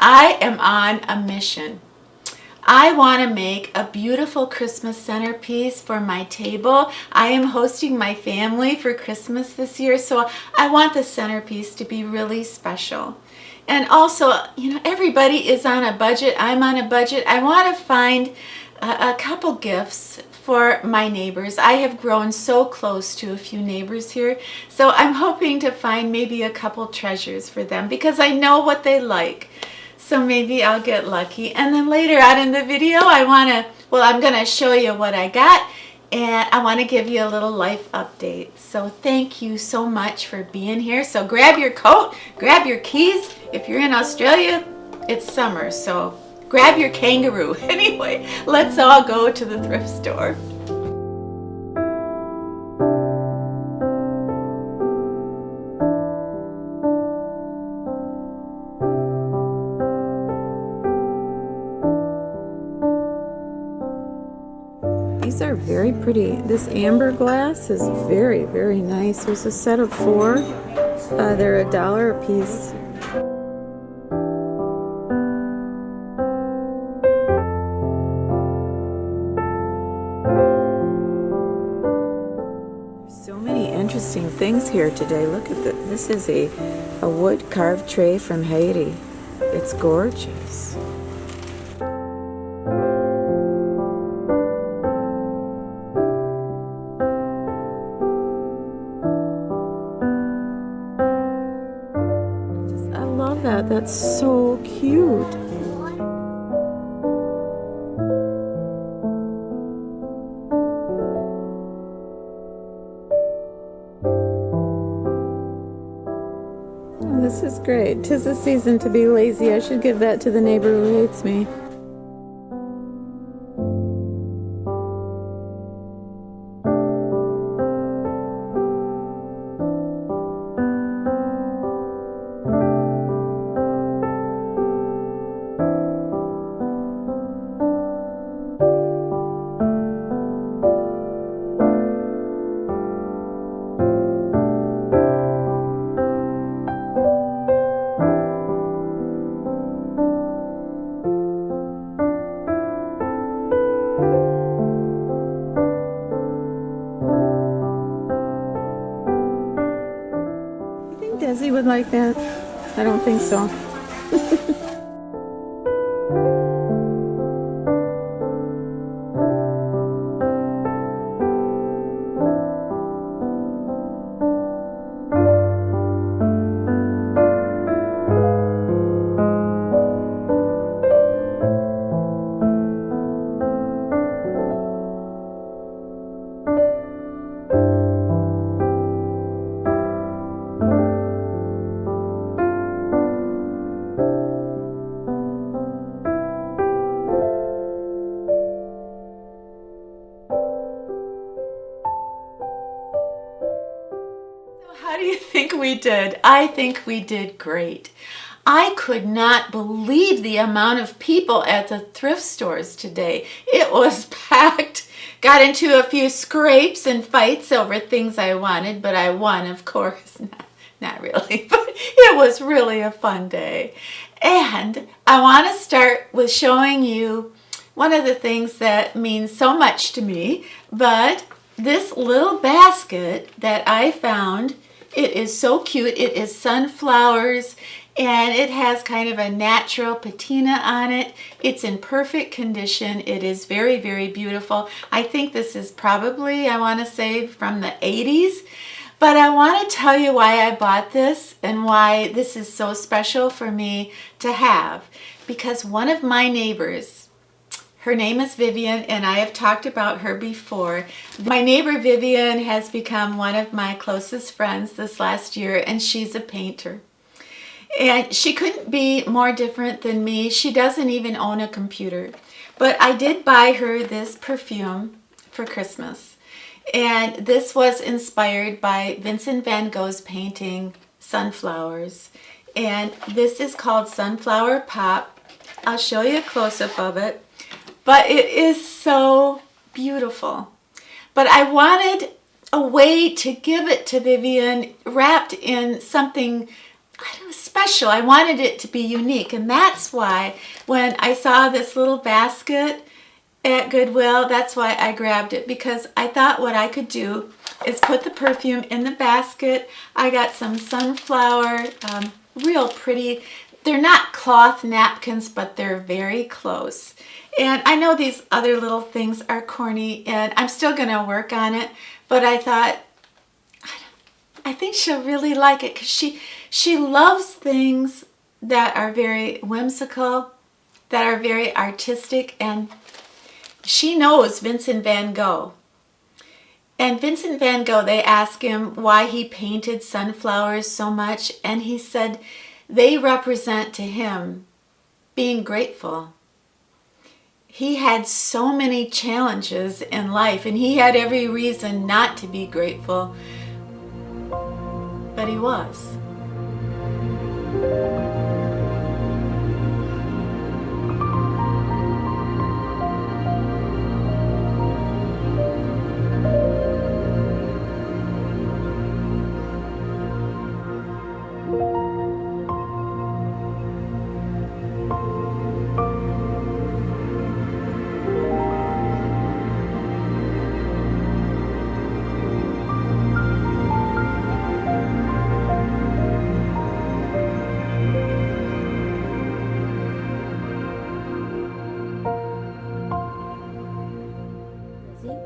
I am on a mission. I want to make a beautiful Christmas centerpiece for my table. I am hosting my family for Christmas this year, so I want the centerpiece to be really special. And also, everybody is on a budget. I'm on a budget. I want to find a couple gifts for my neighbors. I have grown so close to a few neighbors here, so I'm hoping to find maybe a couple treasures for them because I know what they like. So maybe I'll get lucky. And then later on in the video, I'm going to show you what I got, and I want to give you a little life update. So thank you so much for being here. So grab your coat, grab your keys. If you're in Australia, it's summer, so grab your kangaroo. Anyway, let's all go to the thrift store. These are very pretty. This amber glass is very, very nice. There's a set of 4. They're $1 a piece. So many interesting things here today. Look at this. This is a wood carved tray from Haiti. It's gorgeous. That's so cute. Oh, this is great. 'Tis the season to be lazy. I should give that to the neighbor who hates me. Desi would like that? I don't think so. How do you think we did? I think we did great. I could not believe the amount of people at the thrift stores today. It was packed. Got into a few scrapes and fights over things I wanted, but I won, of course. Not really, but it was really a fun day. And I want to start with showing you one of the things that means so much to me, but this little basket that I found, it is so cute. It is sunflowers and it has kind of a natural patina on it. It's in perfect condition. It is very, very beautiful. I think this is probably, I want to say, from the 80s. But I want to tell you why I bought this and why this is so special for me to have. Because one of my neighbors, her name is Vivian, and I have talked about her before. My neighbor Vivian has become one of my closest friends this last year, and she's a painter. And she couldn't be more different than me. She doesn't even own a computer. But I did buy her this perfume for Christmas. And this was inspired by Vincent van Gogh's painting, Sunflowers. And this is called Sunflower Pop. I'll show you a close-up of it. But it is so beautiful. But I wanted a way to give it to Vivian wrapped in something, I don't know, special. I wanted it to be unique. And that's why when I saw this little basket at Goodwill, that's why I grabbed it, because I thought what I could do is put the perfume in the basket. I got some sunflower, real pretty. They're not cloth napkins, but they're very close. And I know these other little things are corny, and I'm still going to work on it, but I thought, I think she'll really like it, because she loves things that are very whimsical, that are very artistic, and she knows Vincent van Gogh. And Vincent van Gogh, they asked him why he painted sunflowers so much, and he said they represent to him being grateful. He had so many challenges in life, and he had every reason not to be grateful, but he was.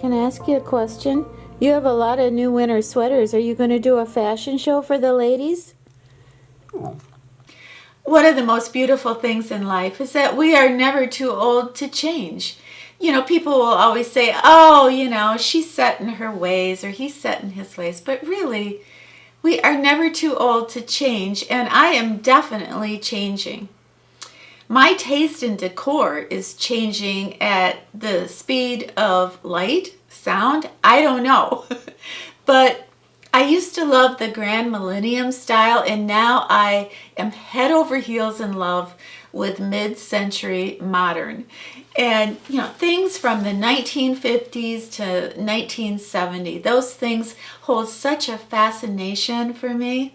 Can I ask you a question? You have a lot of new winter sweaters. Are you going to do a fashion show for the ladies? One of the most beautiful things in life is that we are never too old to change. You know, people will always say, oh, you know, she's set in her ways or he's set in his ways. But really, we are never too old to change, and I am definitely changing. My taste in decor is changing at the speed of light, sound, I don't know. But I used to love the Grand Millennium style, and now I am head over heels in love with Mid Century modern. And, you know, things from the 1950s to 1970, those things hold such a fascination for me.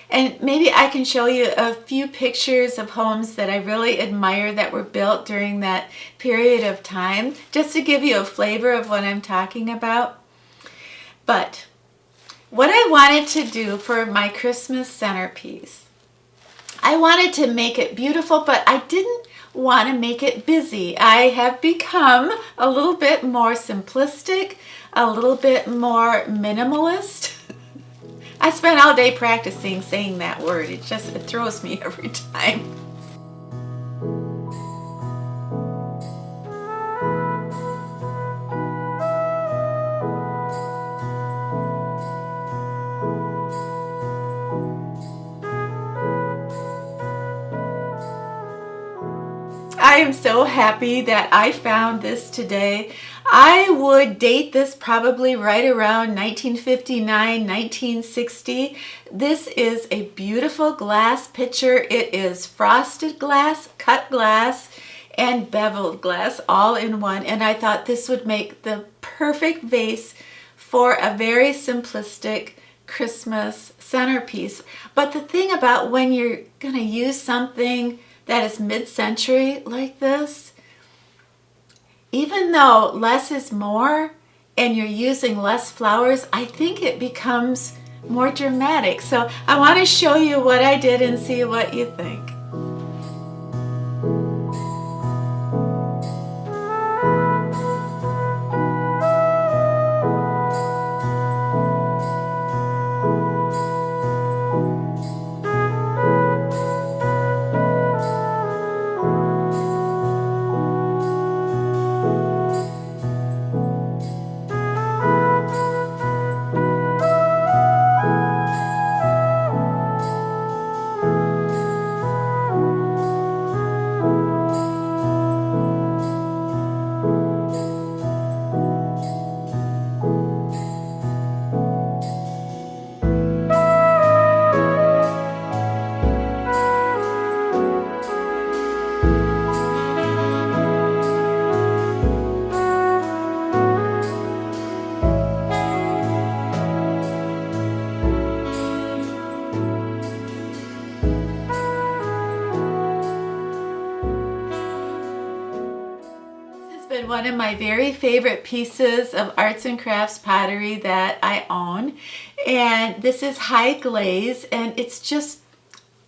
And maybe I can show you a few pictures of homes that I really admire that were built during that period of time, just to give you a flavor of what I'm talking about. But what I wanted to do for my Christmas centerpiece, I wanted to make it beautiful, but I didn't want to make it busy. I have become a little bit more simplistic, a little bit more minimalist. I spent all day practicing saying that word. It throws me every time. I am so happy that I found this today. I would date this probably right around 1959, 1960. This is a beautiful glass pitcher. It is frosted glass, cut glass, and beveled glass all in one. And I thought this would make the perfect vase for a very simplistic Christmas centerpiece. But the thing about when you're going to use something that is mid-century like this, even though less is more and you're using less flowers, I think it becomes more dramatic. So I want to show you what I did and see what you think. did one of my very favorite pieces of arts and crafts pottery that I own. And this is high glaze, and it's just,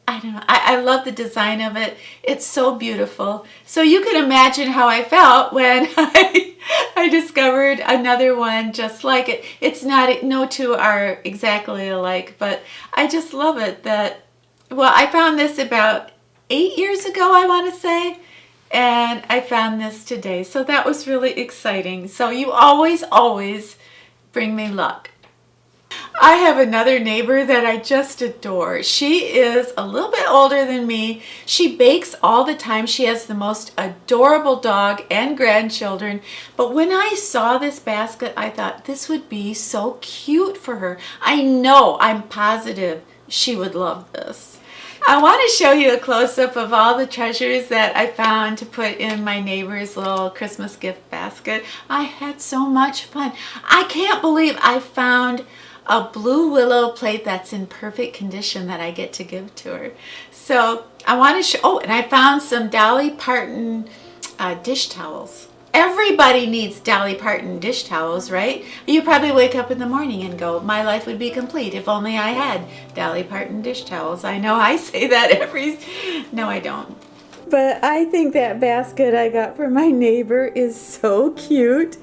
I don't know, I love the design of it. It's so beautiful. So you can imagine how I felt when I discovered another one just like it. It's not, no two are exactly alike, but I just love it that, well, I found this about 8 years ago, I want to say, and I found this today. So that was really exciting. So you always, always bring me luck. I have another neighbor that I just adore. She is a little bit older than me. She bakes all the time. She has the most adorable dog and grandchildren. But when I saw this basket, I thought this would be so cute for her. I know, I'm positive she would love this. I want to show you a close-up of all the treasures that I found to put in my neighbor's little Christmas gift basket. I had so much fun. I can't believe I found a blue willow plate that's in perfect condition that I get to give to her. So I want to show, oh, and I found some Dolly Parton dish towels. Everybody needs Dolly Parton dish towels, right? You probably wake up in the morning and go, my life would be complete if only I had Dolly Parton dish towels. I know I say that no, I don't. But I think that basket I got for my neighbor is so cute.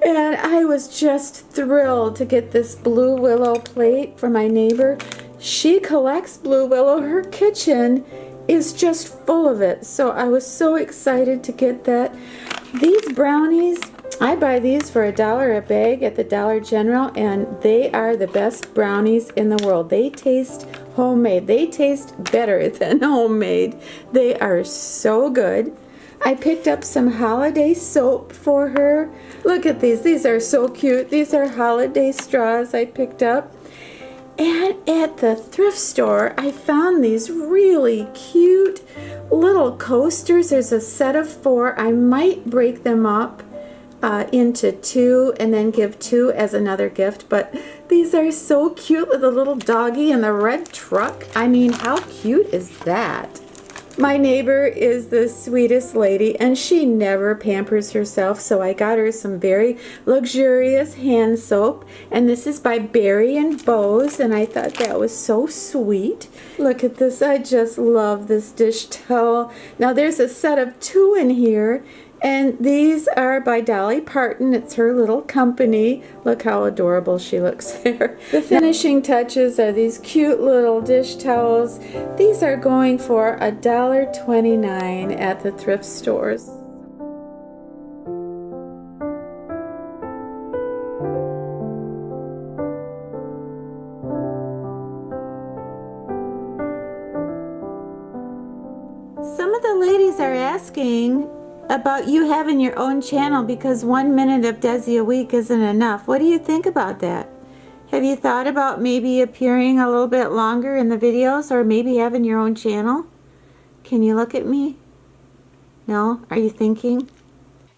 And I was just thrilled to get this blue willow plate for my neighbor. She collects blue willow. Her kitchen is just full of it. So I was so excited to get that. These brownies, I buy these for $1 a bag at the Dollar General, and they are the best brownies in the world. They taste homemade. They taste better than homemade. They are so good. I picked up some holiday soap for her. Look at these. These are so cute. These are holiday straws I picked up. And at the thrift store, I found these really cute little coasters. There's a set of 4. I might break them up into 2 and then give 2 as another gift. But these are so cute with a little doggy and the red truck. I mean, how cute is that? My neighbor is the sweetest lady, and she never pampers herself, so I got her some very luxurious hand soap, and this is by Berry and Bose, and I thought that was so sweet. Look at this. I just love this dish towel. Now there's a set of 2 in here, and these are by Dolly Parton. It's her little company. Look how adorable she looks there. The finishing touches are these cute little dish towels. These are going for $1.29 at the thrift stores. Some of the ladies are asking about you having your own channel because 1 minute of Desi a week isn't enough. What do you think about that? Have you thought about maybe appearing a little bit longer in the videos, or maybe having your own channel? Can you look at me? No? Are you thinking?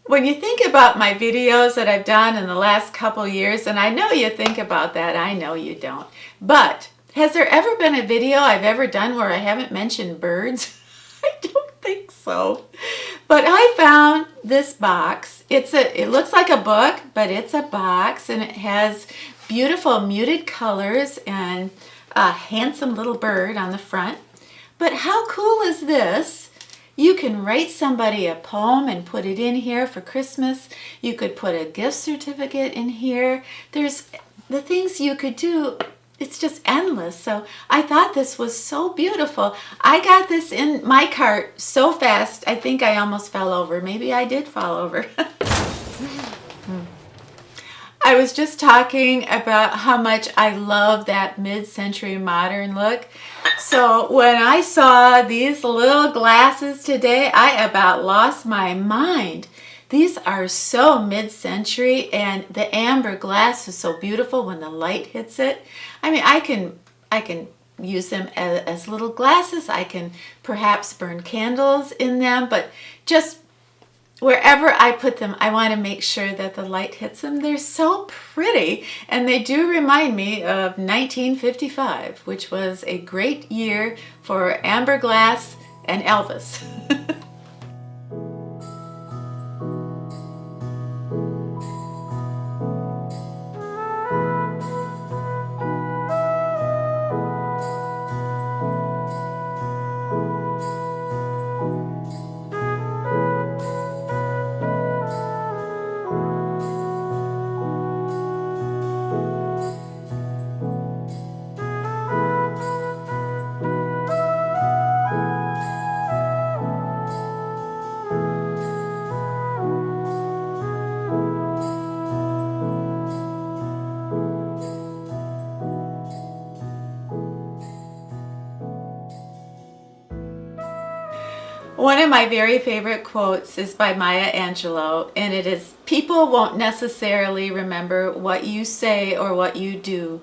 When you think about my videos that I've done in the last couple years, and I know you think about that, I know you don't, but has there ever been a video I've ever done where I haven't mentioned birds? I don't think so. But I found this box. It looks like a book, but it's a box, and it has beautiful muted colors and a handsome little bird on the front. But how cool is this? You can write somebody a poem and put it in here for Christmas. You could put a gift certificate in here. There's the things you could do. It's just endless. So I thought this was so beautiful. I got this in my cart so fast, I think I almost fell over. Maybe I did fall over. I was just talking about how much I love that mid-century modern look. So when I saw these little glasses today, I about lost my mind. These are so mid-century, and the amber glass is so beautiful when the light hits it. I mean, I can use them as little glasses. I can perhaps burn candles in them, but just wherever I put them, I want to make sure that the light hits them. They're so pretty, and they do remind me of 1955, which was a great year for amber glass and Elvis. One of my very favorite quotes is by Maya Angelou, and it is, "People won't necessarily remember what you say or what you do,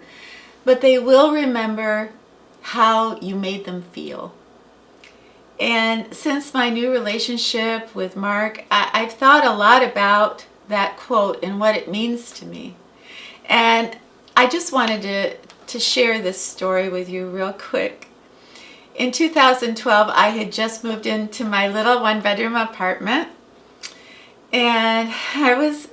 but they will remember how you made them feel." And since my new relationship with Mark, I've thought a lot about that quote and what it means to me. And I just wanted to share this story with you real quick. In 2012, I had just moved into my little one-bedroom apartment, and I was,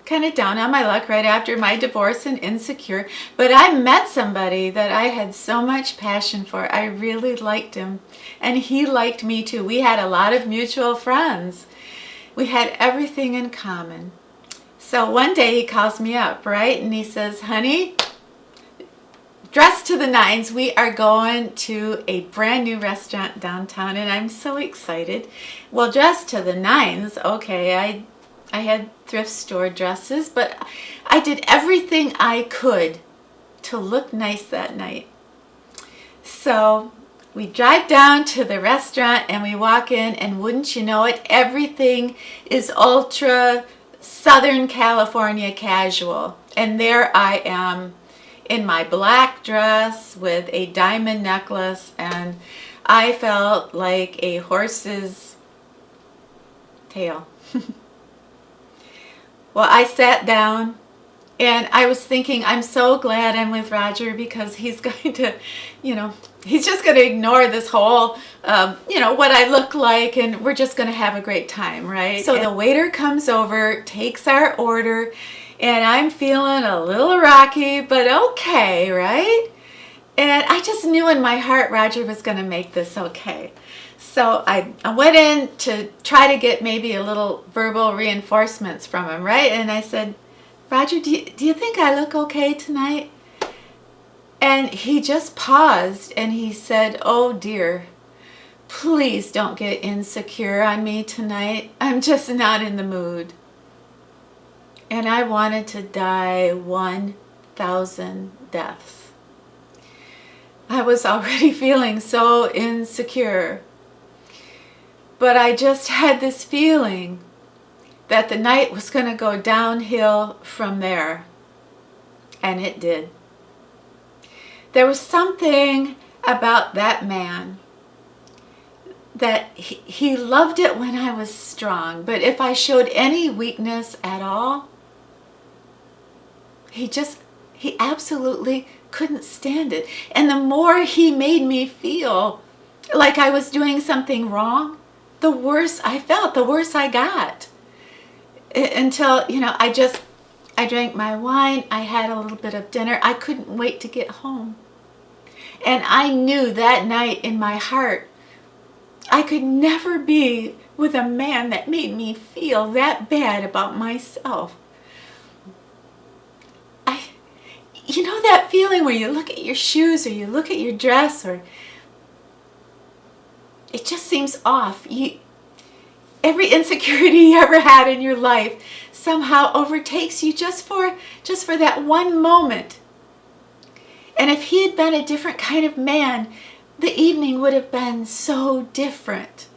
kind of down on my luck right after my divorce and insecure. But I met somebody that I had so much passion for. I really liked him, and he liked me too. We had a lot of mutual friends. We had everything in common. So one day he calls me up, right? And he says, "Honey, dressed to the nines, we are going to a brand new restaurant downtown," and I'm so excited. Well, dressed to the nines, okay, I had thrift store dresses, but I did everything I could to look nice that night. So we drive down to the restaurant and we walk in, and wouldn't you know it, everything is ultra Southern California casual. And there I am in my black dress with a diamond necklace, and I felt like a horse's tail. Well, I sat down and I was thinking, I'm so glad I'm with Roger, because he's going to, he's just going to ignore this whole, what I look like, and we're just going to have a great time, right? So the waiter comes over, takes our order, and I'm feeling a little rocky, but okay, right? And I just knew in my heart Roger was going to make this okay. So I went in to try to get maybe a little verbal reinforcements from him, right? And I said, "Roger, do you think I look okay tonight?" And he just paused and he said, "Oh dear, please don't get insecure on me tonight. I'm just not in the mood." And I wanted to die 1,000 deaths. I was already feeling so insecure. But I just had this feeling that the night was going to go downhill from there. And it did. There was something about that man that he loved it when I was strong. But if I showed any weakness at all, he absolutely couldn't stand it. And the more he made me feel like I was doing something wrong, the worse I felt, the worse I got. Until, I drank my wine, I had a little bit of dinner, I couldn't wait to get home. And I knew that night in my heart, I could never be with a man that made me feel that bad about myself. That feeling where you look at your shoes or you look at your dress, or it just seems off. Every insecurity you ever had in your life somehow overtakes you just for that one moment. And if he had been a different kind of man, the evening would have been so different.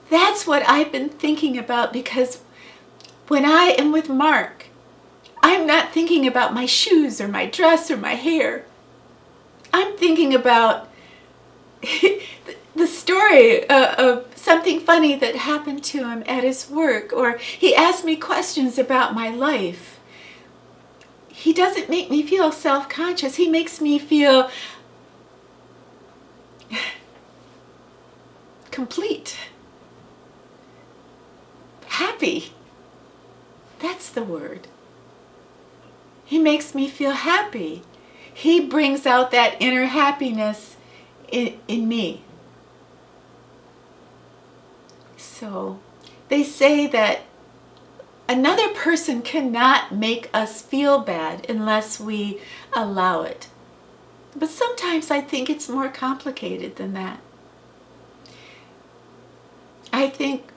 That's what I've been thinking about, because when I am with Mark, I'm not thinking about my shoes or my dress or my hair. I'm thinking about the story of something funny that happened to him at his work, or he asked me questions about my life. He doesn't make me feel self-conscious. He makes me feel complete, happy. That's the word. He makes me feel happy. He brings out that inner happiness in me. So they say that another person cannot make us feel bad unless we allow it. But sometimes I think it's more complicated than that. I think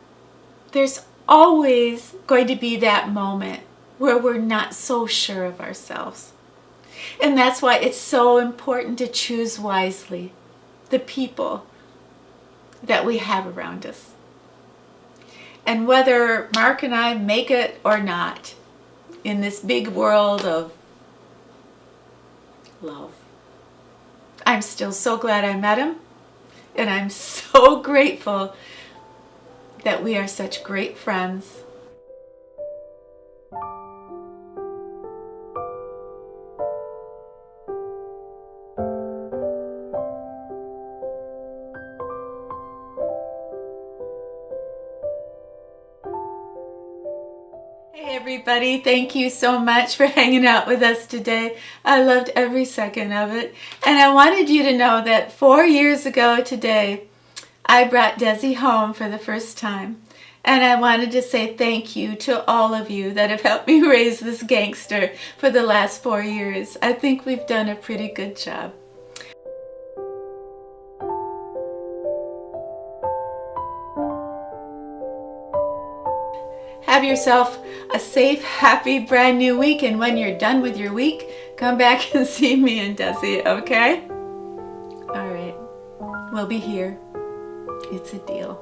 there's always going to be that moment where we're not so sure of ourselves. And that's why it's so important to choose wisely the people that we have around us. And whether Mark and I make it or not in this big world of love, I'm still so glad I met him, and I'm so grateful that we are such great friends. Hey everybody, thank you so much for hanging out with us today. I loved every second of it. And I wanted you to know that 4 years ago today, I brought Desi home for the first time. And I wanted to say thank you to all of you that have helped me raise this gangster for the last 4 years. I think we've done a pretty good job. Have yourself a safe, happy, brand new week. And when you're done with your week, come back and see me and Desi, okay? All right. We'll be here. It's a deal.